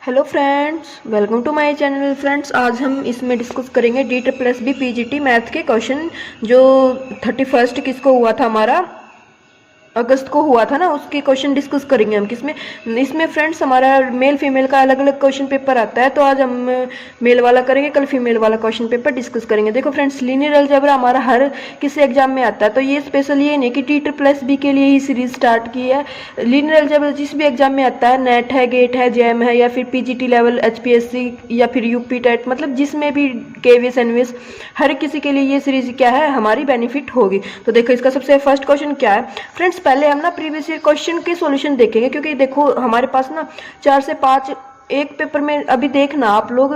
Hello friends, welcome to my channel. Friends, आज हम इसमें डिस्कस करेंगे DSSB PGT मैथ के क्वेश्चन जो 31 किसको हुआ था, हमारा अगस्त को हुआ था ना, उसके क्वेश्चन डिस्कस करेंगे हम। किसमें इसमें फ्रेंड्स हमारा मेल फीमेल का अलग अलग क्वेश्चन पेपर आता है, तो आज हम मेल वाला करेंगे, कल फीमेल वाला क्वेश्चन पेपर डिस्कस करेंगे। देखो फ्रेंड्स, लीनियर अलजेब्रा हमारा हर किसी एग्जाम में आता है, तो ये स्पेशल ये नहीं कि DSSB के लिए ही सीरीज स्टार्ट की है। लीनियर अलजेब्रा जिस भी एग्जाम में आता है, नेट है, गेट है, जैम है, या फिर PGT लेवल, HPSC या फिर UP टेट, मतलब जिसमें भी KVS NVS, हर किसी के लिए ये सीरीज क्या है, हमारी बेनिफिट होगी। तो देखो इसका सबसे फर्स्ट क्वेश्चन क्या है फ्रेंड्स। पहले हम ना प्रीवियस ईयर क्वेश्चन के सॉल्यूशन देखेंगे, क्योंकि देखो हमारे पास ना 4 से 5 एक पेपर में, अभी देखना आप लोग,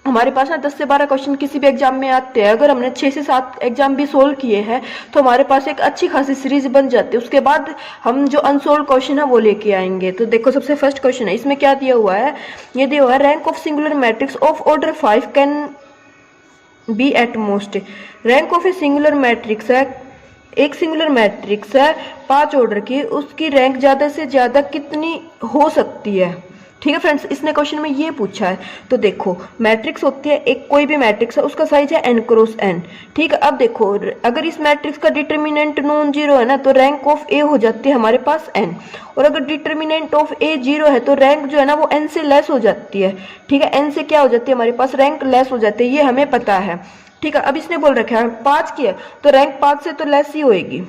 हमारे पास ना 10 से 12 क्वेश्चन किसी भी एग्जाम में आते हैं। अगर हमने 6 से 7 एग्जाम भी सोल्व किए हैं तो हमारे पास एक अच्छी खासी सीरीज बन जाती है। उसके बाद हम जो अनसोल्व क्वेश्चन है वो लेके आएंगे। तो देखो सबसे फर्स्ट क्वेश्चन है, इसमें क्या दिया हुआ है, ये दिया हुआ है rank of singular matrix of order 5 can be at most. Rank of a singular matrix है, एक सिंगुलर मैट्रिक्स है 5 ऑर्डर की, उसकी रैंक ज्यादा से ज्यादा कितनी हो सकती है। ठीक है फ्रेंड्स, इसने क्वेश्चन में ये पूछा है। तो देखो मैट्रिक्स होती है, एक कोई भी मैट्रिक्स है, उसका साइज है n क्रॉस n। ठीक है, अब देखो अगर इस मैट्रिक्स का डिटर्मिनेंट नॉन जीरो है ना, तो रैंक ऑफ ए हो जाती है हमारे पास n, और अगर डिटर्मिनेंट ऑफ ए जीरो है तो रैंक जो है ना वो n से लेस हो जाती है। ठीक है, n से क्या हो जाती है हमारे पास, रैंक लेस हो जाती है, ये हमें पता है। ठीक है, अब इसने बोल रखा है 5 की है, तो रैंक 5 से तो लेस ही होएगी,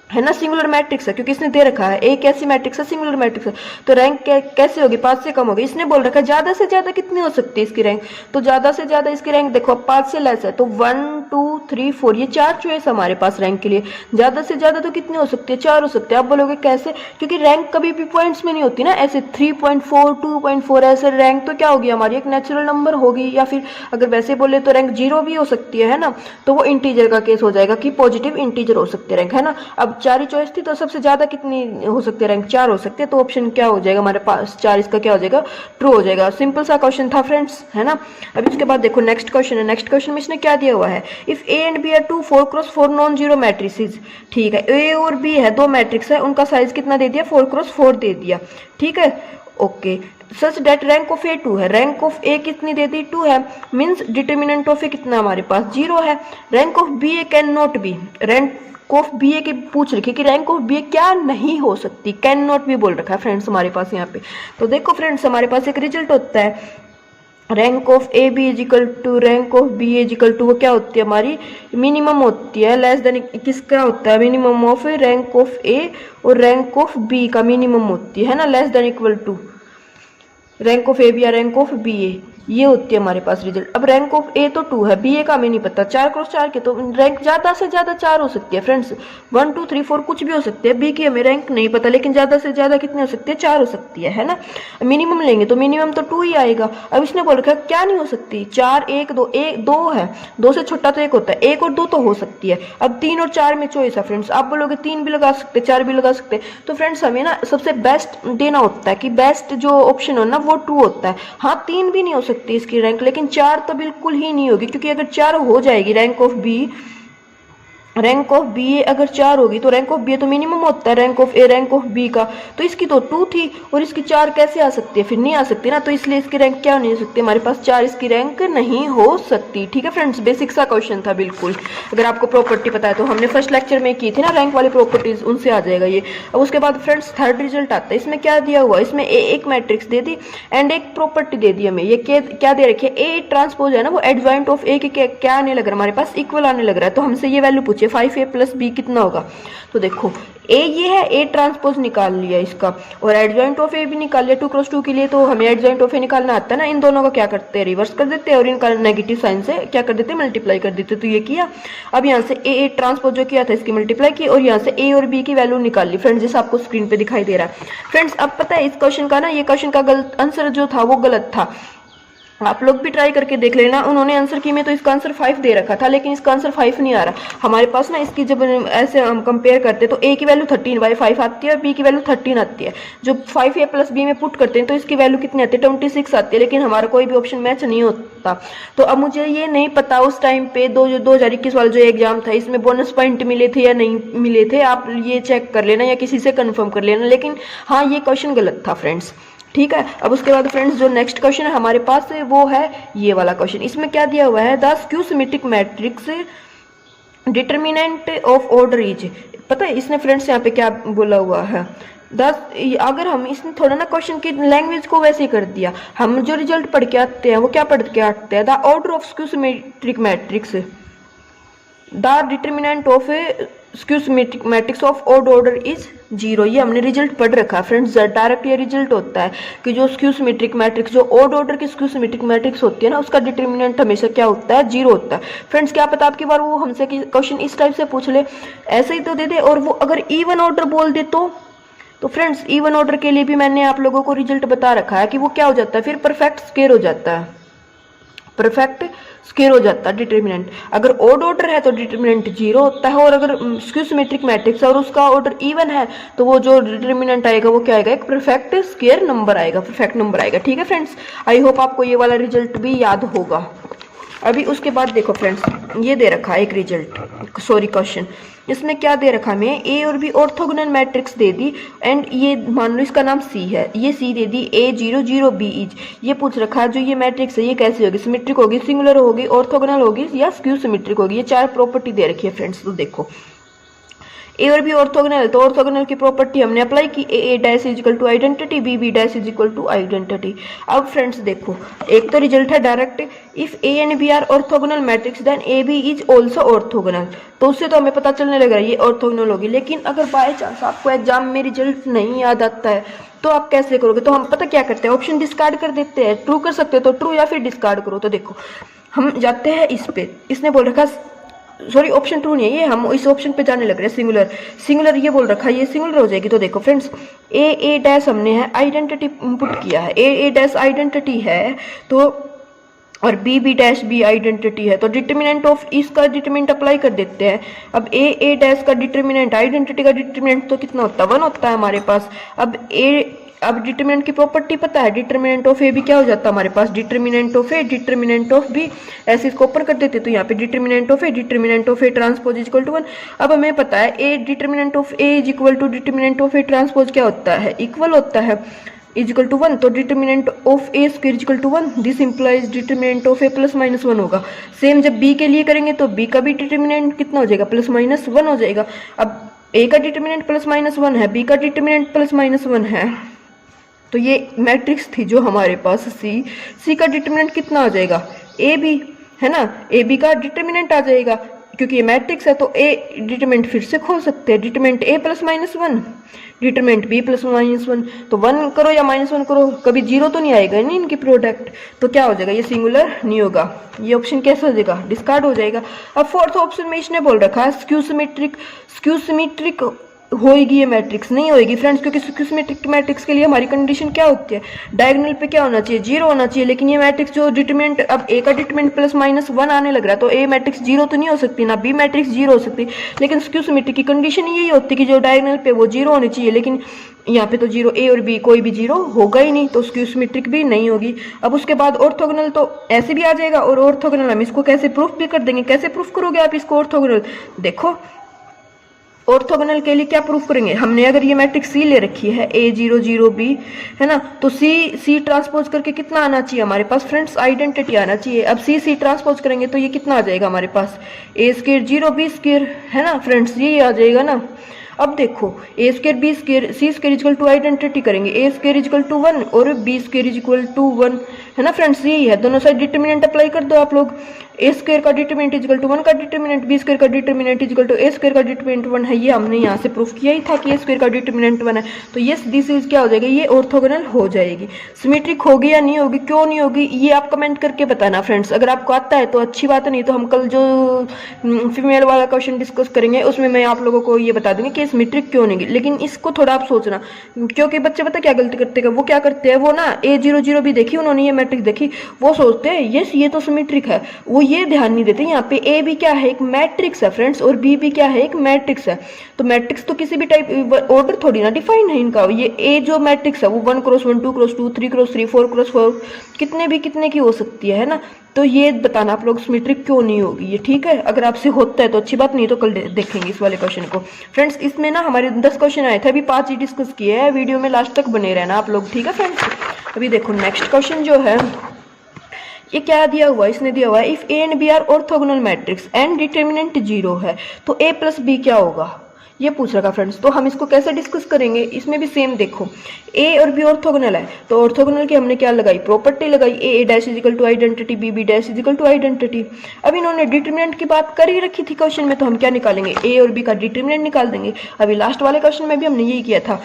है ना, सिंगुलर मैट्रिक्स है, क्योंकि इसने दे रखा है एक ऐसी मैट्रिक्स है, सिंगुलर मैट्रिक्स है, तो रैंक कैसे होगी, 5 से कम होगी। इसने बोल रखा है ज्यादा से ज्यादा कितनी हो सकती है इसकी रैंक, तो ज्यादा से ज्यादा इसकी रैंक देखो 5 से लेस है, तो 1 2 3 4 ये 4 चॉइस हमारे पास रैंक के लिए। ज्यादा से ज्यादा तो कितनी हो सकती है, 4 हो सकती है। आप बोलोगे कैसे, क्योंकि रैंक कभी भी पॉइंट्स में नहीं होती ना, ऐसे 3.4 2.4 ऐसे रैंक तो क्या होगी हमारी, एक नेचुरल नंबर होगी, या फिर अगर वैसे बोले तो रैंक 0 भी हो सकती है ना, तो वो इंटीजर का केस हो जाएगा कि पॉजिटिव इंटीजर हो सकती है रैंक, है ना। अब 4 ही चॉइस थी, तो सबसे ज्यादा कितनी हो सकती है, रैंक 4 हो सकती है, तो ऑप्शन क्या हो जाएगा हमारे पास 4, इसका क्या हो जाएगा, ट्रू हो जाएगा। सिंपल सा क्वेश्चन था फ्रेंड्स, है ना। अब इसके बाद देखो नेक्स्ट क्वेश्चन है। नेक्स्ट क्वेश्चन में इसने क्या दिया हुआ है, if A and B are 2 4 cross 4 non zero matrices. ठीक है, ए और बी है, दो मैट्रिक्स है, उनका साइज कितना दे दिया, 4 क्रॉस 4 दे दिया। ठीक है, okay, such that rank of A 2 है, रैंक ऑफ ए कितनी दे दी, 2 है, मीन्स डिटर्मिनेंट ऑफ ए कितना हमारे पास 0 है। Rank of B A can not be, rank of B A की पूछ रखी कि रैंक ऑफ बी ए क्या नहीं हो सकती, कैन नॉट भी बोल रखा है फ्रेंड्स हमारे पास यहाँ पे। तो देखो फ्रेंड्स, हमारे पास एक रिजल्ट होता है, rank of A B equal to rank of B equal to, वो क्या होती है हमारी, मिनिमम होती है, लेस देन किसका होता है, minimum of rank of A और रैंक ऑफ बी का मिनिमम होती है ना, less than equal to rank of A B या रैंक ऑफ बी ए, ये होती है हमारे पास रिजल्ट। अब रैंक ऑफ ए तो 2 है, बी ए का हमें नहीं पता, 4 क्रॉस 4 के, तो रैंक ज्यादा से ज्यादा 4 हो सकती है फ्रेंड्स, 1 2 3 4 कुछ भी हो सकती है। बी की हमें रैंक नहीं पता, लेकिन ज्यादा से ज्यादा कितनी हो सकती है, 4 हो सकती है ना। मिनिमम लेंगे तो मिनिमम तो 2 ही आएगा। अब इसने बोल रखा क्या नहीं हो सकती, 4 1 2, 1 2 है, 2 से छोटा तो 1 होता है, 1 और 2 तो हो सकती है। अब 3 और 4 में चॉइस है फ्रेंड्स, आप बोलोगे 3 भी लगा सकते, 4 भी लगा सकते, तो फ्रेंड्स हमें ना सबसे बेस्ट देना होता है कि बेस्ट जो ऑप्शन हो ना वो 2 होता है। हाँ, 3 भी नहीं हो सकती इसकी रैंक, लेकिन 4 तो बिल्कुल ही नहीं होगी, क्योंकि अगर 4 हो जाएगी rank of B, rank of B A अगर 4 होगी तो रैंक ऑफ बी ए तो मिनिमम होता है rank of A rank of B का, तो इसकी तो 2 थी और इसकी 4 कैसे आ सकती है, फिर नहीं आ सकती ना, तो इसलिए इसकी रैंक क्या नहीं हो सकती, हमारे पास 4 इसकी रैंक नहीं हो सकती। ठीक है फ्रेंड्स, बेसिक सा क्वेश्चन था बिल्कुल। अगर आपको प्रॉपर्टी पता है तो हमने फर्स्ट लेक्चर में की थी ना रैंक वाली प्रॉपर्टीज, उनसे आ जाएगा ये। अब उसके बाद फ्रेंड्स थर्ड रिजल्ट आता है, इसमें क्या दिया हुआ, इसमें एक मैट्रिक्स दे दी एंड एक प्रॉपर्टी दे दी हमें, ये क्या दे रखी है, ए ट्रांसपोज है ना, वो एडजॉइंट ऑफ ए के क्या आने लग रहा है हमारे पास, इक्वल आने लग रहा है। तो हमसे ये वैल्यू पूछे 5a प्लस बी कितना होगा, तो देखो ए ये है, ए ट्रांसपोज निकाल लिया इसका, और एडजॉइंट ऑफ ए भी निकाल लिया 2 क्रॉस 2 के लिए, तो हमें एडजॉइंट ऑफ ए निकालना आता है ना। इन दोनों का क्या करते हैं, रिवर्स कर देते हैं और इनका नेगेटिव साइन से क्या कर देते हैं, मल्टीप्लाई कर देते, तो ये किया। अब यहाँ से ए ट्रांसपोज जो किया था इसकी मल्टीप्लाई की, और यहाँ से ए और बी की वैल्यू निकाल ली फ्रेंड्स, जैसे आपको स्क्रीन पे दिखाई दे रहा है। फ्रेंड्स अब पता है इस क्वेश्चन का ना, ये क्वेश्चन का गलत आंसर जो था वो गलत था, आप लोग भी ट्राई करके देख लेना। उन्होंने आंसर की में तो इसका आंसर 5 दे रखा था, लेकिन इसका आंसर 5 नहीं आ रहा हमारे पास ना। इसकी जब ऐसे हम कंपेयर करते हैं तो ए की वैल्यू 13/5 आती है और बी की वैल्यू 13 आती है। जो 5a प्लस बी में पुट करते हैं तो इसकी वैल्यू कितनी आती है, 26 आती है, लेकिन हमारा कोई भी ऑप्शन मैच नहीं होता। तो अब मुझे ये नहीं पता उस टाइम पे 2021 वाला जो एग्जाम था इसमें बोनस पॉइंट मिले थे या नहीं मिले थे, आप ये चेक कर लेना या किसी से कन्फर्म कर लेना, लेकिन हाँ ये क्वेश्चन गलत था फ्रेंड्स। ठीक है। अब उसके बाद फ्रेंड्स जो नेक्स्ट क्वेश्चन है हमारे पास है वो है ये वाला क्वेश्चन। इसमें क्या दिया हुआ है, the skew symmetric matrix determinant of order is. पता है इसने फ्रेंड्स यहाँ पे क्या बोला हुआ है, अगर हम इसने थोड़ा ना क्वेश्चन की लैंग्वेज को वैसे कर दिया, हम जो रिजल्ट पढ़ के आते हैं वो क्या पढ़ के आते हैं, the order of skew symmetric matrix, the determinant of A skew symmetric matrix of odd order is 0। ये हमने रिजल्ट पढ़ रखा है फ्रेंड्स। डायरेक्ट ये रिजल्ट होता है कि जो स्क्यू सिमेट्रिक मैट्रिक्स, जो ऑड ऑर्डर की स्क्यू सिमेट्रिक मैट्रिक्स होती है ना, उसका डिटर्मिनेंट हमेशा क्या होता है, 0 होता है। फ्रेंड्स क्या पता आपकी बार वो हमसे क्वेश्चन इस टाइप से पूछ ले, ऐसे ही तो दे दे, और वो अगर इवन ऑर्डर बोल दे तो फ्रेंड्स इवन ऑर्डर के लिए भी मैंने आप लोगों को रिजल्ट बता रखा है कि वो क्या हो जाता है, फिर परफेक्ट स्क्वायर हो जाता है, परफेक्ट स्क्वायर हो जाता है डिटर्मिनेंट। अगर ऑड ऑर्डर है तो डिटर्मिनेंट 0 होता है, और अगर स्क्यू सिमेट्रिक मैट्रिक्स और उसका ऑर्डर इवन है तो वो जो डिटर्मिनेंट आएगा वो क्या आएगा, एक परफेक्ट स्क्वायर नंबर आएगा, परफेक्ट नंबर आएगा। ठीक है फ्रेंड्स, आई होप आपको ये वाला रिजल्ट भी याद होगा। अभी उसके बाद देखो फ्रेंड्स, ये दे रखा है एक रिजल्ट, सॉरी क्वेश्चन। इसमें क्या दे रखा हमें, ए और बी ऑर्थोगोनल मैट्रिक्स दे दी, एंड ये मान लो इसका नाम सी है, ये सी दे दी, ए 0 0 बी इज। ये पूछ रखा है जो ये मैट्रिक्स है ये कैसी होगी, सिमेट्रिक होगी, सिंगुलर होगी, ऑर्थोगोनल होगी या स्क्यू सिमेट्रिक होगी। ये 4 प्रॉपर्टी दे रखी है फ्रेंड्स। तो देखो ए और बी ऑर्थोगोनल है तो ऑर्थोगोनल की प्रॉपर्टी हमने अप्लाई की, A dash is equal to identity, B dash is equal to identity. अब फ्रेंड्स देखो, एक तो रिजल्ट है direct, if A and B are orthogonal matrix then A B is also orthogonal. तो उससे तो हमें पता चलने लग रहा है ये ऑर्थोगोनल होगी। लेकिन अगर बाय चांस आपको एग्जाम में रिजल्ट नहीं याद आता है तो आप कैसे करोगे, तो हम पता क्या करते हैं, ऑप्शन डिस्कार्ड कर देते हैं। ट्रू कर सकते हो तो ट्रू, या फिर डिस्कार्ड करो। तो देखो हम जाते हैं इस पे, इसने बोल रखा, सॉरी ऑप्शन ट्रू नहीं है ये, हम इस ऑप्शन पे जाने लग रहे हैं सिंगुलर, सिंगुलर ये बोल रखा है, ये सिंगुलर हो जाएगी। तो देखो फ्रेंड्स, ए डैश हमने है आइडेंटिटी इनपुट किया है, ए डैश आइडेंटिटी है तो, और बी डैश बी आइडेंटिटी है, तो डिटर्मिनेंट ऑफ इसका डिटर्मिनेंट अप्लाई कर देते हैं। अब ए डैश का डिटर्मिनेंट, आइडेंटिटी का डिटर्मिनेंट तो कितना होता है, 1 होता है हमारे पास। अब डिटर्मिनेंट की प्रॉपर्टी पता है, डिटर्मिनेंट ऑफ ए भी क्या हो जाता है हमारे पास, determinant of A, determinant of B, ऐसे इसको ओपन कर देते। तो यहाँ पे determinant of A transpose is equal to 1। अब हमें पता है A determinant of A is equal to determinant of A transpose क्या होता है, इक्वल होता है, इज इक्वल टू 1। तो determinant of A square is equal to 1, this implies determinant of A plus minus 1 होगा। सेम जब बी के लिए करेंगे तो बी का भी डिटर्मिनेंट कितना हो जाएगा, प्लस माइनस 1 हो जाएगा। अब ए का डिटर्मिनेंट प्लस माइनस 1 है, बी का डिटर्मिनेंट प्लस माइनस 1 है, तो ये मैट्रिक्स थी जो हमारे पास सी का डिटर्मिनेंट कितना आ जाएगा, ए बी है ना, ए बी का डिटर्मिनेंट आ जाएगा, क्योंकि ये मैट्रिक्स है तो ए डिटर्मिनेंट फिर से खोल सकते हैं, determinant A plus minus 1, determinant B plus minus 1। तो 1 करो या -1 करो, कभी 0 तो नहीं आएगा नहीं इनकी प्रोडक्ट, तो क्या हो जाएगा, ये सिंगुलर नहीं होगा, ये ऑप्शन कैसे हो जाएगा, डिस्कार्ड हो जाएगा। अब फोर्थ ऑप्शन में इसने बोल रखा है स्क्यू सिमेट्रिक होएगी ये मैट्रिक्स, नहीं होएगी फ्रेंड्स, क्योंकि स्क्यू सिमेट्रिक मैट्रिक्स के लिए हमारी कंडीशन क्या होती है, डायगोनल पे क्या होना चाहिए, 0 होना चाहिए। लेकिन ये मैट्रिक्स जो डिटर्मिनेंट, अब ए का डिटर्मिनेंट प्लस माइनस 1 आने लग रहा है, तो ए मैट्रिक्स 0 तो नहीं हो सकती ना, बी मैट्रिक्स 0 हो सकती। लेकिन स्क्यू सिमेट्रिक की कंडीशन यही होती है कि जो डायगोनल पे वो 0 होनी चाहिए, लेकिन यहाँ पे तो 0, ए और बी कोई भी 0 होगा ही नहीं, तो स्क्यू सिमेट्रिक भी नहीं होगी। अब उसके बाद ऑर्थोगोनल तो ऐसे भी आ जाएगा, और ऑर्थोगोनल हम इसको कैसे प्रूफ भी कर देंगे, कैसे प्रूफ करोगे आप इसको ऑर्थोगोनल, देखो ऑर्थोगोनल के लिए क्या प्रूफ करेंगे, हमने अगर ये मैट्रिक्स सी ले रखी है ए 0 0 बी है ना, तो सी ट्रांसपोज करके कितना आना चाहिए हमारे पास फ्रेंड्स, आइडेंटिटी आना चाहिए। अब सी ट्रांसपोज करेंगे तो ये कितना आ जाएगा हमारे पास, ए स्क्वायर 0 बी स्क्वायर है ना फ्रेंड्स, ये आ जाएगा ना। अब देखो A square B square C square equal to identity करेंगे, ए स्क्वायर इक्वल टू 1 और बी स्क्वायर इक्वल टू 1 है ना फ्रेंड्स, यही है, दोनों साइड डिटर्मिनेंट अप्लाई कर दो आप लोग। ए स्क्वायर का डिटर्मिनेंट इक्वल टू 1 का डिटर्मिनेंट, बी स्क्वायर का determinant equal to A square का डिटर्मिनेंट 1 है, ये हमने यहाँ से प्रूफ किया ही था कि ए स्क्वायर का डिटर्मिनेंट 1 है। तो ये दिस इज क्या हो जाएगी, ये ऑर्थोगोनल हो जाएगी। सिमेट्रिक होगी या नहीं होगी, क्यों नहीं होगी, ये आप कमेंट करके बताना फ्रेंड्स। अगर आपको आता है तो अच्छी बात है, नहीं तो हम कल जो फीमेल वाला क्वेश्चन डिस्कस करेंगे उसमें मैं आप लोगों को ये बता दूंगी कि सिमेट्रिक क्यों नहीं। लेकिन इसको थोड़ा आप सोचना, क्योंकि बच्चे पता क्या गलती करते हैं, वो क्या करते हैं, वो ना ए 0 0 भी देखी उन्होंने, ये मैट्रिक्स देखी, वो सोचते हैं यस ये तो सिमेट्रिक है, वो ये ध्यान नहीं देते यहाँ पे ए भी क्या है, एक मैट्रिक्स है फ्रेंड्स, और बी भी क्या है, एक मैट्रिक्स है। तो मैट्रिक्स तो किसी भी टाइप ऑर्डर थोड़ी ना डिफाइन है इनका, ये ए जो मैट्रिक्स है वो 1 क्रॉस 1 2 क्रॉस 2 3 क्रॉस 3 4 क्रॉस 4 कितने की हो सकती है ना। तो ये बताना आप लोग सिमेट्रिक क्यों नहीं होगी ये, ठीक है। अगर आपसे होता है तो अच्छी बात, नहीं तो कल देखेंगे इस वाले क्वेश्चन को। फ्रेंड्स इसमें ना हमारे 10 क्वेश्चन आए थे, अभी 5 ही डिस्कस किए हैं। वीडियो में लास्ट तक बने रहना आप लोग, ठीक है फ्रेंड्स। अभी देखो नेक्स्ट क्वेश्चन जो है ये क्या दिया हुआ है, इसने दिया हुआ है if A and B are orthogonal matrix and determinant 0 है तो ए प्लस बी क्या होगा, ये पूछ रखा फ्रेंड्स। तो हम इसको कैसे डिस्कस करेंगे, इसमें भी सेम देखो ए और बी ऑर्थोगोनल है तो ऑर्थोगोनल की हमने क्या लगाई, प्रॉपर्टी लगाई, A dash is equal to identity, B B dash is equal to identity. अब इन्होंने डिटर्मिनेंट की बात कर ही रखी थी क्वेश्चन में, तो हम क्या निकालेंगे, ए और बी का डिटर्मिनेंट निकाल देंगे। अभी लास्ट वाले क्वेश्चन में भी हमने यही किया था,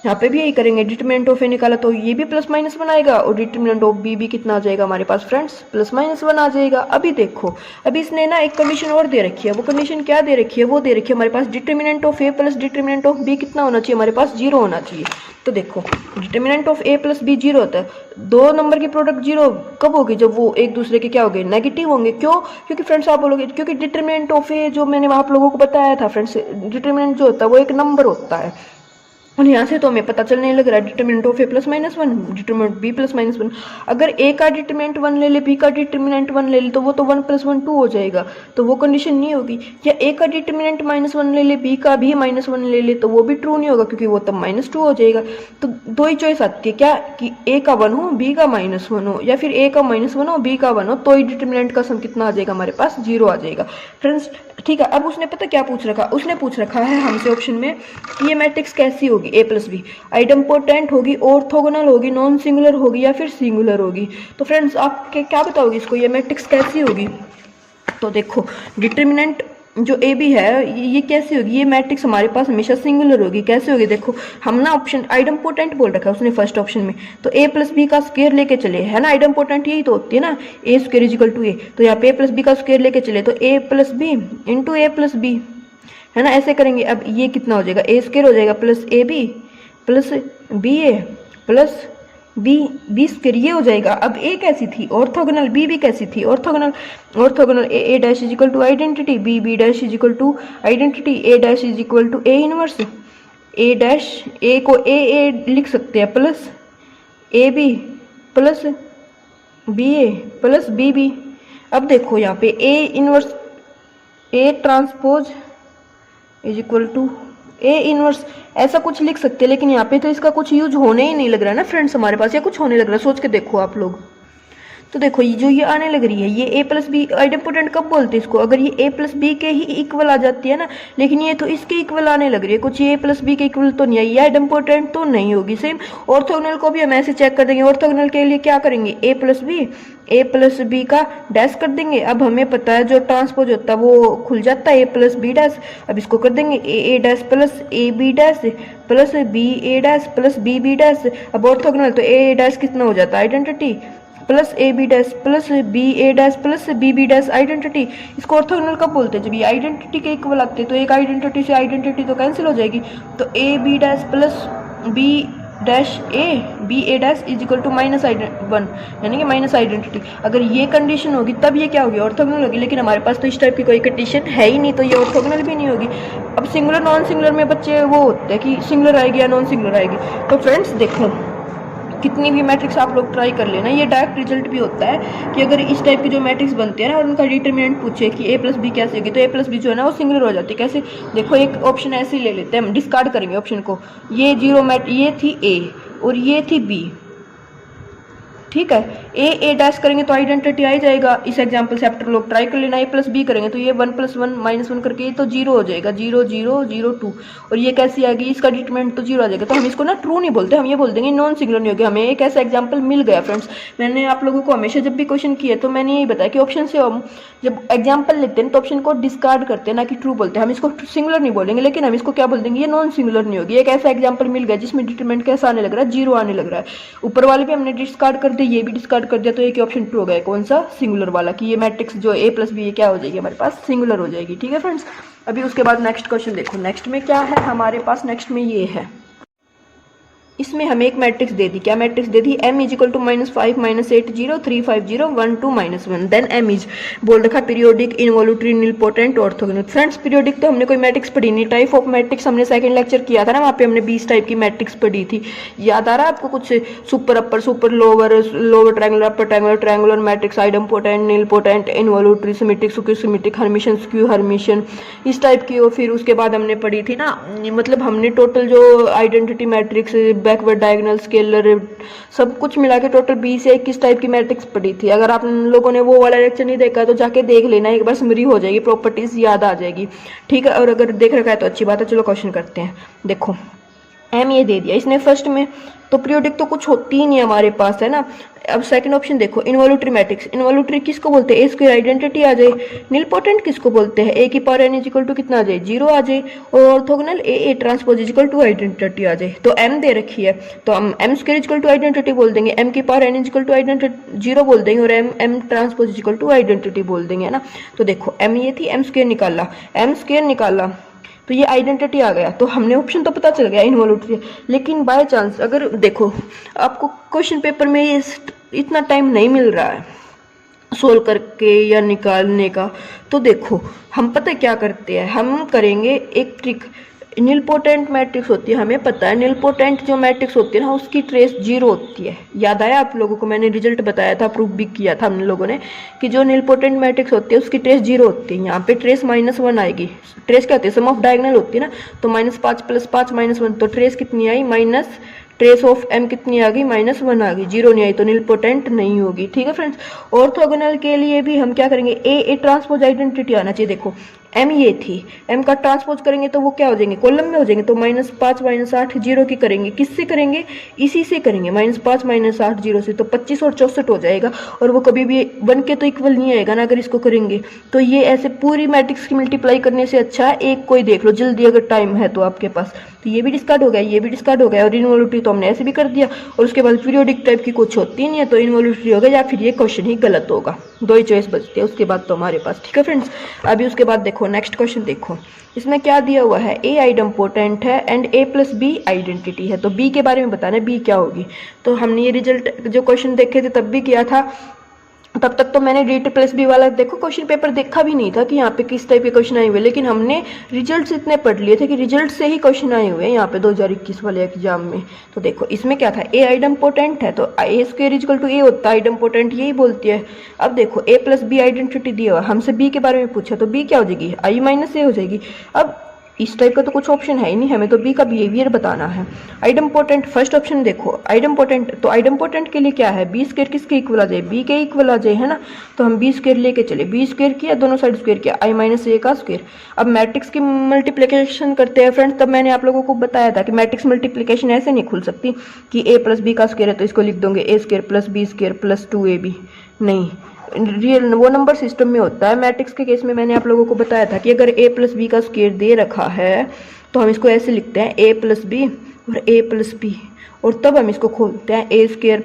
यहाँ पे भी यही करेंगे। डिटर्मिनेंट ऑफ ए निकाला तो ये भी प्लस माइनस वन आएगा और डिटर्मिनेंट ऑफ बी भी कितना आ जाएगा हमारे पास फ्रेंड्स, प्लस माइनस वन आ जाएगा। अभी देखो अभी इसने ना एक कंडीशन और दे रखी है, वो कंडीशन क्या दे रखी है, वो दे रखी है हमारे पास determinant of A plus determinant of B कितना होना चाहिए, हमारे पास 0 होना चाहिए। तो देखो determinant of A plus B 0 होता है, दो नंबर की प्रोडक्ट 0 कब होगी, जब वो एक दूसरे के क्या होंगे, नेगेटिव होंगे। क्यों, क्योंकि फ्रेंड्स आप बोलोगे क्योंकि डिटर्मिनेंट ऑफ ए जो मैंने आप लोगों को बताया था फ्रेंड्स, डिटर्मिनेंट जो होता है वो एक नंबर होता है, और यहाँ से तो हमें पता चलने लग रहा है determinant of A plus minus one, determinant B plus minus one. अगर ए का डिटर्मिनेंट 1 ले ले, बी का डिटर्मिनेंट 1 ले ले, तो वो तो 1 + 1 2 हो जाएगा, तो वो कंडीशन नहीं होगी। या ए का डिटर्मिनेंट -1 ले ले, बी का भी -1 ले ले, तो वो भी ट्रू नहीं होगा क्योंकि वो तब -2 हो जाएगा। तो दो ही चॉइस आती है क्या, कि ए का 1 हो, बी का -1 हो, या फिर ए का -1 हो, बी का 1 हो, तो ही डिटर्मिनेंट का सम कितना आ जाएगा हमारे पास, 0 आ जाएगा फ्रेंड्स, ठीक है। अब उसने पता क्या पूछ रखा, उसने पूछ रखा है हमसे ऑप्शन में कि ये मैट्रिक्स कैसी होगी, ए प्लस बी आइडेम्पोटेंट होगी, ऑर्थोगोनल होगी, नॉन सिंगुलर होगी या फिर सिंगुलर होगी। तो फ्रेंड्स आप क्या बताओगे इसको, ये मैट्रिक्स कैसी होगी। तो देखो डिटर्मिनेंट जो ए बी है ये कैसी होगी, ये मैट्रिक्स हमारे पास हमेशा सिंगुलर होगी। कैसे होगी, देखो हम ना ऑप्शन आइडेम्पोटेंट बोल रखा है उसने फर्स्ट ऑप्शन में, तो ए प्लस बी का स्क्वायर लेके चले, है ना, आइडेम्पोटेंट यही तो होती है ना, ए स्क्वायर इजिकल टू ए, तो यहाँ पे ए प्लस बी का स्क्वायर लेके चले तो ए प्लस बी इंटू ए प्लस बी, है ना, ऐसे करेंगे। अब ये कितना हो जाएगा, ए स्क्वायर हो जाएगा plus A B plus B A plus B square, ये हो जाएगा। अब ए कैसी थी, ऑर्थोगोनल, बी कैसी थी, orthogonal A dash is equal to identity, B dash is equal to identity, A dash is equal to A inverse, A dash A को A लिख सकते हैं plus A B plus B A plus B B. अब देखो यहाँ पे A inverse A transpose is equal to A inverse, ऐसा कुछ लिख सकते हैं, लेकिन यहाँ पे तो इसका कुछ यूज होने ही नहीं लग रहा है ना फ्रेंड्स हमारे पास, या कुछ होने लग रहा है, सोच के देखो आप लोग। तो देखो ये जो ये आने लग रही है, ये ए प्लस बी आइडेम्पोटेंट कब बोलते हैं इसको, अगर ये ए प्लस बी के ही इक्वल आ जाती है ना, लेकिन ये तो इसके इक्वल आने लग रही है, कुछ ये ए प्लस बी के इक्वल तो नहीं है, ये आइडेम्पोटेंट तो नहीं होगी। सेम ऑर्थोगोनल को भी हम ऐसे चेक कर देंगे, ऑर्थोगोनल के लिए क्या करेंगे, ए प्लस बी का डैश कर देंगे। अब हमें पता है जो ट्रांसपोज होता है वो खुल जाता है, ए प्लस बी डैश, अब इसको कर देंगे A dash plus A B dash plus B A dash plus B B dash. अब ऑर्थोगोनल तो ए डैश कितना हो जाता है, identity plus A B dash plus B A dash plus B B dash identity. इसको orthogonal कब बोलते हैं, जब ये आइडेंटिटी के इक्वल आते हैं, तो एक आइडेंटिटी से आइडेंटिटी तो कैंसिल हो जाएगी, तो A B dash plus B dash A B A dash is equal to -1, यानी कि माइनस आइडेंटिटी। अगर ये कंडीशन होगी तब ये क्या होगी, ऑर्थोगोनल होगी, लेकिन हमारे पास तो इस टाइप की कोई कंडीशन है ही नहीं, तो ये ऑर्थोगोनल भी नहीं होगी। अब सिंगुलर नॉन सिंगुलर में बच्चे वो होते हैं कि सिंगुलर आएगी या नॉन सिंगुलर आएगी। तो फ्रेंड्स देखो कितनी भी मैट्रिक्स आप लोग ट्राई कर लेना, ये डायरेक्ट रिजल्ट भी होता है कि अगर इस टाइप की जो मैट्रिक्स बनती है ना और उनका डिटर्मिनेंट पूछे कि ए प्लस बी कैसे होगी, तो ए प्लस बी जो है ना वो सिंगुलर हो जाती है। कैसे, देखो एक ऑप्शन ऐसे ही ले लेते हैं, हम डिस्कार्ड करेंगे ऑप्शन को, ये ये थी ए और ये थी बी, ठीक है, ए डैश करेंगे तो आइडेंटिटी आ ही जाएगा। इस एग्जांपल से आप लोग ट्राई कर लेना, ए प्लस बी करेंगे तो ये 1 + 1 -1 करके ये तो 0 हो जाएगा, 0 0 0 2, और ये कैसी आएगी, इसका डिटर्मिनेंट तो 0 आ जाएगा। तो हम इसको ना ट्रू नहीं बोलते, हम ये बोल देंगे नॉन सिंगुलर नहीं होगी। हमें एक ऐसा एग्जाम्पल मिल गया फ्रेंड्स, मैंने आप लोगों को हमेशा जब भी क्वेश्चन किए तो मैंने यही बताया कि ऑप्शन से हम जब एग्जाम्पल लेते हैं तो ऑप्शन को डिस्कार्ड करते हैं, ना कि ट्रू बोलते हैं। हम इसको सिंगुलर नहीं बोलेंगे, लेकिन हम इसको क्या बोल देंगे, ये नॉन सिंगुलर नहीं होगी। एक ऐसा एग्जाम्पल मिल गया जिसमें डिटर्मिनेंट कैसा आने लग रहा है, 0 आने लग रहा है। ऊपर वाले भी हमने डिस्कार्ड कर दिया, ये भी डिस्कार्ड कर दिया, तो एक ऑप्शन ट्रू हो गया, कौन सा, सिंगुलर वाला, कि ये मैट्रिक्स जो ए प्लस बी ये क्या हो जाएगी हमारे पास, सिंगुलर हो जाएगी। ठीक है फ्रेंड्स, अभी उसके बाद नेक्स्ट क्वेश्चन देखो, नेक्स्ट में क्या है हमारे पास, नेक्स्ट में ये है इसमें हमें एक मैट्रिक्स दे दी, क्या मैट्रिक्स दे दी, m is equal to -5 -8 0 3 5 0 1 2 -1, then m is बोल रखा periodic involutory nilpotent orthogonal. Friends periodic तो हमने कोई मैट्रिक्स पढ़ी नहीं, टाइप ऑफ मैट्रिक्स हमने सेकंड लेक्चर किया था ना, वहाँ पे हमने 20 टाइप की मैट्रिक्स पढ़ी थी, याद आ रहा है आपको कुछ, super upper, super lower, lower triangular, upper triangular, triangular matrix, idempotent, nilpotent, involutory, symmetric, skew symmetric, Hermitian, skew Hermitian, इस टाइप की। और फिर उसके बाद हमने पढ़ी थी ना, मतलब हमने टोटल जो identity matrix, backward diagonal, scalar, सब कुछ मिला के टोटल 20 या 21 टाइप की मैट्रिक्स पढ़ी थी। अगर आप लोगों ने वो वाला लेक्चर नहीं देखा तो जाके देख लेना, एक बार समरी हो जाएगी, प्रॉपर्टीज याद आ जाएगी, ठीक है। और अगर देख रखा है तो अच्छी बात है। चलो क्वेश्चन करते हैं। देखो एम ये दे दिया इसने फर्स्ट में, तो पीरियोडिक तो कुछ होती ही नहीं हमारे पास, है ना। अब सेकंड ऑप्शन देखो, इनवॉल्यूटरी मैट्रिक्स, इनवॉल्यूटरी किसको बोलते हैं, ए स्क्वायर आइडेंटिटी आ जाए। निलपोटेंट किसको बोलते हैं, ए की power N is equal to कितना आ जाए, 0 आ जाए। और orthogonal A transpose is equal to identity आ जाए। तो एम दे रखी है तो हम M square is equal to identity बोल देंगे, एम की power N is equal to identity 0 बोल देंगे, और M transpose is equal to identity बोल देंगे, है ना। तो देखो एम ये थी, एम स्क्वायर निकाला तो ये आइडेंटिटी आ गया, तो हमने ऑप्शन तो पता चल गया इनवॉल्यूटरी। लेकिन बाय चांस अगर देखो आपको क्वेश्चन पेपर में ये इतना टाइम नहीं मिल रहा है सोल्व करके या निकालने का, तो देखो हम पता है क्या करते हैं, हम करेंगे एक ट्रिक। निलपोटेंट मैट्रिक्स होती है, हमें पता है निलपोटेंट जो मैट्रिक्स होती है ना उसकी ट्रेस 0 होती है। याद आया आप लोगों को, मैंने रिजल्ट बताया था, प्रूफ भी किया था हम लोगों ने कि जो निलपोटेंट मैट्रिक्स होती है उसकी ट्रेस 0 होती है। यहाँ पे ट्रेस -1 आएगी। ट्रेस क्या होती है, सम ऑफ डायगोनल होती है ना, तो -5 + 5 -1, तो ट्रेस कितनी आई, माइनस ट्रेस ऑफ एम कितनी आ गई, -1 आ गई, 0 नहीं आई, तो निलपोटेंट नहीं होगी, ठीक है फ्रेंड्स। ऑर्थोगोनल के लिए भी हम क्या करेंगे, ए ट्रांसपोज आइडेंटिटी आना चाहिए। देखो एम ये थी, एम का ट्रांसपोज करेंगे तो वो क्या हो जाएंगे, कॉलम में हो जाएंगे, तो -5 -8 0 की करेंगे, किससे करेंगे, इसी से करेंगे, -5 -8 0 से, तो 25 और 64 हो जाएगा। और वो कभी भी 1 के तो इक्वल नहीं आएगा ना अगर इसको करेंगे। तो ये ऐसे पूरी मैट्रिक्स की मल्टीप्लाई करने से अच्छा है एक कोई देख लो जल्दी, अगर टाइम है तो आपके पास। तो ये भी डिस्कार्ड हो गया, ये भी डिस्कार्ड हो गया, और इनवॉल्यूटरी तो हमने ऐसे भी कर दिया। और उसके बाद पीरियोडिक टाइप की कुछ होती नहीं है, तो इनवॉल्यूटरी होगा या फिर ये क्वेश्चन ही गलत होगा, 2 ही चॉइस बचती है उसके बाद तो हमारे पास, ठीक है फ्रेंड्स। अभी उसके बाद देखो नेक्स्ट क्वेश्चन देखो, इसमें क्या दिया हुआ है, ए आइडम्पोटेंट है एंड ए + बी आइडेंटिटी है। तो बी के बारे में बताना है, बी क्या होगी। तो हमने ये रिजल्ट जो क्वेश्चन देखे थे तब भी किया था, तब तक तो मैंने D+B वाला देखो क्वेश्चन पेपर देखा भी नहीं था कि यहाँ पे किस टाइप के क्वेश्चन आए हुए, लेकिन हमने रिजल्ट्स इतने पढ़ लिए थे कि रिजल्ट से ही क्वेश्चन आए हुए हैं यहाँ पे 2021 वाले एग्जाम में। तो देखो इसमें क्या था, ए आइडम्पोटेंट है तो A square is equal to A होता है, आइडम्पोटेंट यही बोलती है। अब देखो ए + बी आइडेंटिटी दिया हुआ, हमसे बी के बारे में पूछा तो बी क्या हो जाएगी, I - A हो जाएगी। अब इस टाइप का तो कुछ ऑप्शन है ही नहीं, हमें तो बी का बिहेवियर बताना है। आइडम्पोटेंट फर्स्ट ऑप्शन देखो, आइडम्पोटेंट, तो आइडम्पोटेंट के लिए क्या है, बी स्क्वायर किसके इक्वल आ जाए, बी के इक्वल आ जाए, है ना। तो हम बी स्क्वायर लेके चले, बी स्क्वायर किया, दोनों साइड स्क्वायर किया, I - A का स्क्वायर। अब मैट्रिक्स की मल्टीप्लिकेशन करते हैं फ्रेंड्स, तब मैंने आप लोगों को बताया था कि मैट्रिक्स मल्टीप्लिकेशन ऐसे नहीं खुल सकती कि a + b का स्क्वायर है तो इसको लिख दोगे a² + b² + 2ab, नहीं, रियल वो नंबर सिस्टम में होता है। मैट्रिक्स के केस में मैंने आप लोगों को बताया था कि अगर a + b का स्क्वायर दे रखा है तो हम इसको ऐसे लिखते हैं a + b और a + b, और तब हम इसको खोलते हैं a² +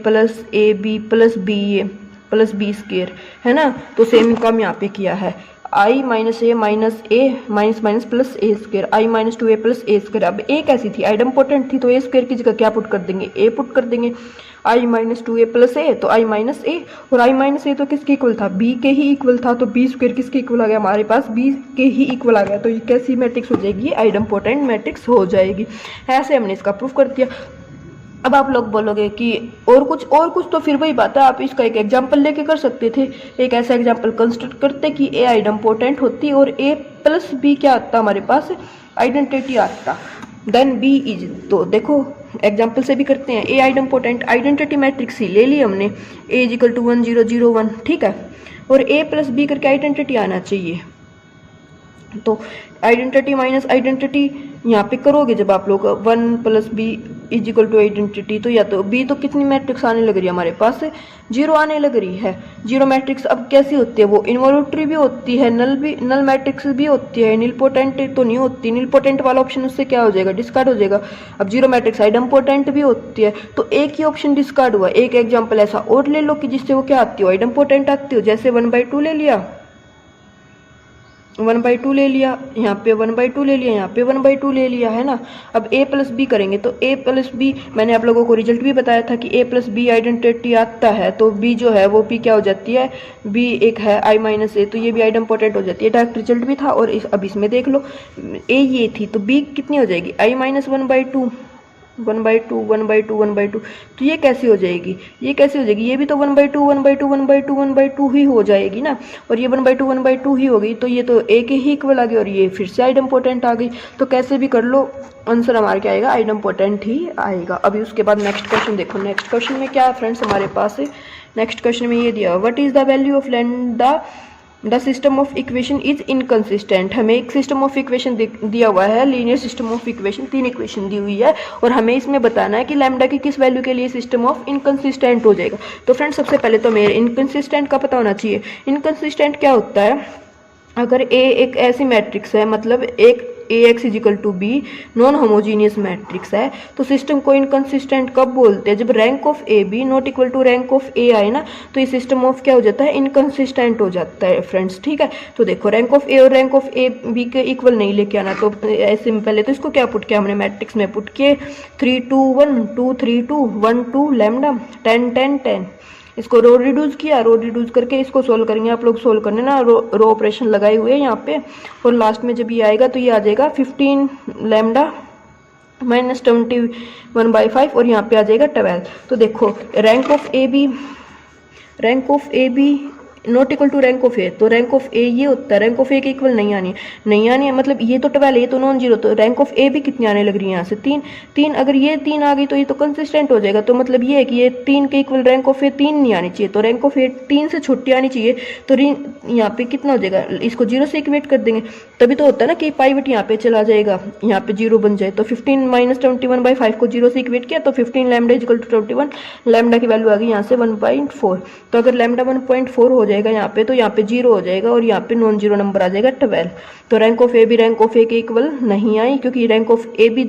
ab + ba + b², है ना। तो सेम काम यहाँ पे किया है, I - A - A - + a², I - 2a + a²। अब a कैसी थी, आइडम्पोटेंट थी, तो a² की जगह क्या पुट कर देंगे, a पुट कर देंगे। I - 2a + a, तो I - A, और I - A तो किसके इक्वल था, b के ही इक्वल था, तो b² किसके इक्वल आ गया हमारे पास, b के ही इक्वल आ गया। तो ये कैसी मैट्रिक्स हो जाएगी, आइडम्पोटेंट मैट्रिक्स हो जाएगी। ऐसे हमने इसका प्रूफ कर दिया। अब आप लोग बोलोगे कि और कुछ, तो फिर वही बात है, आप इसका एक एग्जांपल लेके कर सकते थे। एक ऐसा एग्जांपल कंस्ट्रक्ट करते कि ए आइडम्पोटेंट होती और a + b क्या आता हमारे पास, आइडेंटिटी आता, देन b इज, तो देखो एग्जांपल से भी करते हैं। ए आइडम्पोटेंट, आइडेंटिटी मैट्रिक्स ही ले ली हमने, a = 1 0 0 1, ठीक है, और a + b करके आइडेंटिटी आना चाहिए। तो आइडेंटिटी माइनस आइडेंटिटी यहाँ पे करोगे जब आप लोग 1 + b = आइडेंटिटी, तो या तो b तो कितनी मैट्रिक्स आने लग रही है हमारे पास, 0 आने लग रही है। 0 मैट्रिक्स अब कैसी होती है, वो इनवॉल्यूटरी भी होती है, नल मैट्रिक्स भी होती है, निलपोटेंट तो नहीं होती। निलपोटेंट वाला ऑप्शन उससे क्या हो जाएगा, डिस्कार्ड हो जाएगा। अब 0 मैट्रिक्स आइडम्पोटेंट भी होती है, तो एक ही ऑप्शन डिस्कार्ड हुआ। एक एग्जाम्पल ऐसा और ले लो कि जिससे वो क्या आती हो, आइडम्पोटेंट आती हो, जैसे 1/2 ले लिया, 1/2 ले लिया, यहाँ पे 1/2 ले लिया, यहाँ पे 1/2 ले लिया, है ना। अब a प्लस बी करेंगे तो a प्लस बी, मैंने आप लोगों को रिजल्ट भी बताया था कि a प्लस बी आइडेंटिटी आता है, तो b जो है वो p क्या हो जाती है, b एक है i माइनस ए, तो ये भी आइडेंटिटी हो जाती है। डायरेक्ट रिजल्ट भी था और अब इसमें देख लो a ये थी तो b कितनी हो जाएगी, i माइनस 1/2, 1/2 1/2 1/2, तो ये कैसे हो जाएगी, ये कैसे हो जाएगी, ये भी तो 1/2 1/2 1/2 1/2 ही हो जाएगी ना, और ये 1/2 1/2 ही हो गई, तो ये तो a के ही इक्वल आ गई और ये फिर से आइडेंटिटी आ गई। तो कैसे भी कर लो आंसर हमारा क्या आएगा, आइडेंटिटी ही आएगा। अभी उसके बाद नेक्स्ट क्वेश्चन देखो, नेक्स्ट क्वेश्चन में क्या है फ्रेंड्स हमारे पास है, नेक्स्ट क्वेश्चन में ये दिया, what is the value of lambda the system of equation is inconsistent. हमें एक सिस्टम ऑफ इक्वेशन दिया हुआ है, linear system of equation, 3 equation दी हुई है और हमें इसमें बताना है कि लैम्डा की किस वैल्यू के लिए सिस्टम ऑफ इनकंसिस्टेंट हो जाएगा। तो फ्रेंड्स सबसे पहले तो मेरे इनकंसिस्टेंट का पता होना चाहिए। इनकंसिस्टेंट क्या होता है, अगर ए एक ऐसी मैट्रिक्स है, मतलब एक ax is equal to B non homogeneous matrix है, तो सिस्टम को इनकंसिस्टेंट कब बोलते हैं, जब rank of A B not equal to rank of A आए ना, तो ये सिस्टम ऑफ क्या हो जाता है, इनकंसिस्टेंट हो जाता है फ्रेंड्स। ठीक है, तो देखो रैंक ऑफ ए और रैंक ऑफ ए बी के इक्वल नहीं लेके आना, तो ऐसे में पहले तो इसको क्या पुट किया हमने, मैट्रिक्स में पुट किए 3 2 1 2 3 2 1 2 लैम्डा 10 10 10, इसको रो रिड्यूस किया, रो रिड्यूस करके इसको सोल्व करेंगे, आप लोग सोल्व करने ना, रो ऑपरेशन लगाए हुए हैं यहाँ पे, और लास्ट में जब ये आएगा तो ये आ जाएगा 15 लैम्डा माइनस 21/5 और यहाँ पे आ जाएगा 12। तो देखो rank of A B not equal to rank of A, तो रैंक ऑफ ए ये होता है, रैंक ऑफ ए के इक्वल नहीं आनी है, नहीं आनी है, मतलब ये तो 12 ये तो नॉन जीरो, तो रैंक ऑफ ए भी कितनी आने लग रही है यहाँ से 3, अगर ये 3 आ गई तो ये तो कंसिस्टेंट हो जाएगा, तो मतलब ये है कि ये 3 के इक्वल रैंक ऑफ ए 3 नहीं आनी चाहिए, तो रैंक ऑफ ए 3 से छोटी आनी चाहिए, तो यहाँ पे कितना हो जाएगा, इसको 0 से इक्वेट कर देंगे, तभी तो होता है ना कि पाइवट यहाँ पे चला जाएगा, यहाँ पे 0 बन जाए, तो 15 माइनस 21/5 को 0 से इक्वेट किया तो 15 लैम्डा इजिकल टू 21, लैम्डा की वैल्यू आ गई यहाँ से 1.4, तो अगर लैम्डा 1.4 हो जाएगा यहाँ पे, तो यहाँ पे 0 हो जाएगा और यहाँ पे नॉन जीरो नंबर आ जाएगा 12। तो रैंक ऑफ ए भी रैंक ऑफ ए के इक्वल नहीं आई, क्योंकि रैंक ऑफ ए भी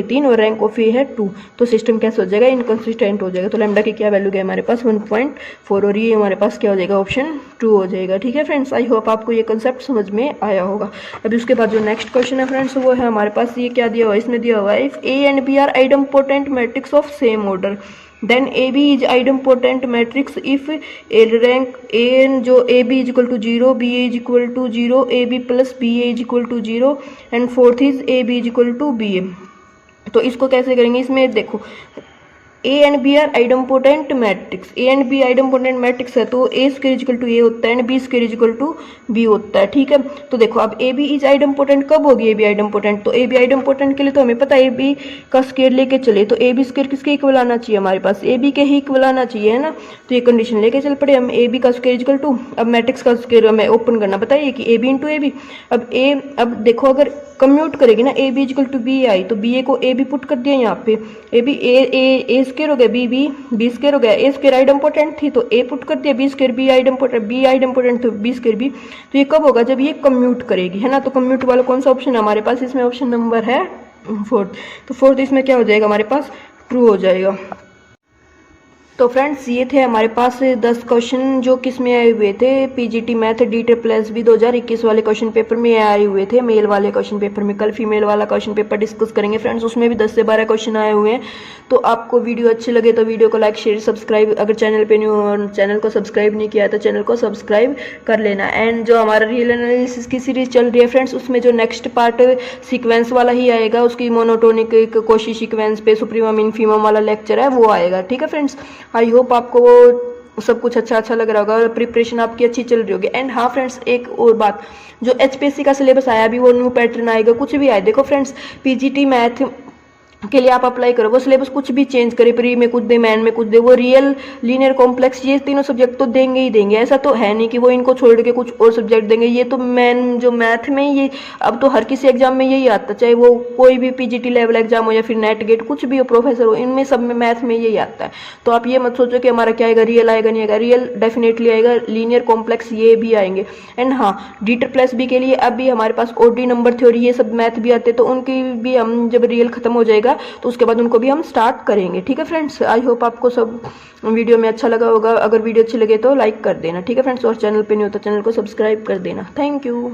3 और रैंक ऑफ ए है 2, तो सिस्टम कैसे हो जाएगा, इनकंसिस्टेंट हो जाएगा। तो लैम्डा की क्या वैल्यू गई हमारे पास 1.4 और ये हमारे पास क्या हो जाएगा, ऑप्शन 2 हो जाएगा। ठीक है फ्रेंड्स, आई होप आपको ये कंसेप्ट समझ में आया होगा। अभी उसके बाद जो नेक्स्ट क्वेश्चन है फ्रेंड्स वो है हमारे पास, ये क्या दिया हुआ है, इसमें दिया हुआ है, if A and B are identity matrix of same order then AB is idempotent matrix if A rank A जो AB is equal to 0, BA is equal to 0, AB plus BA is equal to 0 and fourth is AB is equal to BA। तो इसको कैसे करेंगे, इसमें देखो A and B are identity matrix, A and B identity matrix है तो A square equal to A होता है and B square equal to B होता है। ठीक है, तो देखो अब ए बी इज आइडेंटिटी कब होगी, ए बी आइडेंटिटी, तो ए बी आइडेंटिटी के लिए तो हमें पता है ए बी का स्क्वायर लेके चले तो ए बी स्क्वायर किसके इक्वल आना चाहिए, हमारे पास ए बी के ही इक्वल आना चाहिए, है ना। तो ये कंडीशन लेके चल पड़े हम, ए बी का स्क्वायर इक्वल टू, अब मैट्रिक्स का स्क्वायर हमें ओपन करना बताइए कि A B into A B, अब देखो अगर कम्यूट करेगी ना, A B equal to B I, तो बी ए को ए बी पुट कर दिया यहाँ पे, ए बी ए स्क्वायर हो गया, बी स्क्वायर हो गया, ए स्क्वायर आइडेंटिटी थी तो ए पुट कर दिया, बी स्क्वायर बी आइडेंटिटी तो बी स्क्वायर बी, तो ये कब होगा, जब ये कम्यूट करेगी, है ना। तो कम्यूट वाला कौन सा ऑप्शन है हमारे पास, इसमें ऑप्शन नंबर है 4, तो 4 इसमें क्या हो जाएगा हमारे पास, ट्रू हो जाएगा। तो फ्रेंड्स ये थे हमारे पास 10 क्वेश्चन जो किस में आए हुए थे, पीजीटी मैथ DSSB 2021 वाले क्वेश्चन पेपर में आए हुए थे, मेल वाले क्वेश्चन पेपर में। कल फीमेल वाला क्वेश्चन पेपर डिस्कस करेंगे फ्रेंड्स, उसमें भी 10 से 12 क्वेश्चन आए हुए हैं। तो आपको वीडियो अच्छे लगे तो वीडियो को लाइक शेयर सब्सक्राइब, अगर चैनल पे न्यू और चैनल को सब्सक्राइब नहीं किया तो चैनल को सब्सक्राइब कर लेना। एंड जो हमारा रियल एनालिसिस की सीरीज चल रही है फ्रेंड्स, उसमें जो नेक्स्ट पार्ट सीक्वेंस वाला ही आएगा, उसकी मोनोटोनिक कोशी सीक्वेंस पे सुप्रीमम इनफीमम वाला लेक्चर है वो आएगा। ठीक है फ्रेंड्स, आई होप आपको वो सब कुछ अच्छा लग रहा होगा और प्रिपरेशन आपकी अच्छी चल रही होगी। एंड हाँ फ्रेंड्स, एक और बात, जो HPSC का सिलेबस आया अभी वो न्यू पैटर्न आएगा, कुछ भी आए, देखो फ्रेंड्स पीजीटी मैथ के लिए आप अप्लाई करो, वो सिलेबस कुछ भी चेंज करे, प्री में कुछ दे, मैन में कुछ दे, वो रियल लीनियर कॉम्प्लेक्स ये तीनों सब्जेक्ट तो देंगे ही देंगे, ऐसा तो है नहीं कि वो इनको छोड़ के कुछ और सब्जेक्ट देंगे। ये तो मैन जो मैथ में ये अब तो हर किसी एग्जाम में यही आता, चाहे वो कोई भी पीजीटी लेवल एग्जाम हो या फिर नेट गेट कुछ भी हो, प्रोफेसर हो, इनमें सब में मैथ में यही आता है। तो आप ये मत सोचो कि हमारा क्या आएगा, रियल आएगा नहीं आएगा, रियल डेफिनेटली आएगा, लीनियर कॉम्प्लेक्स ये भी आएंगे। एंड हाँ DSSB के लिए अभी हमारे पास OD नंबर थ्योरी ये सब मैथ भी आते, तो उनकी भी हम जब रियल खत्म हो जाएगा गया तो उसके बाद उनको भी हम स्टार्ट करेंगे। ठीक है फ्रेंड्स, आई होप आपको सब वीडियो में अच्छा लगा होगा। अगर वीडियो अच्छी लगे तो लाइक कर देना। ठीक है फ्रेंड्स, और चैनल पे नहीं हो तो चैनल को सब्सक्राइब कर देना। Thank you.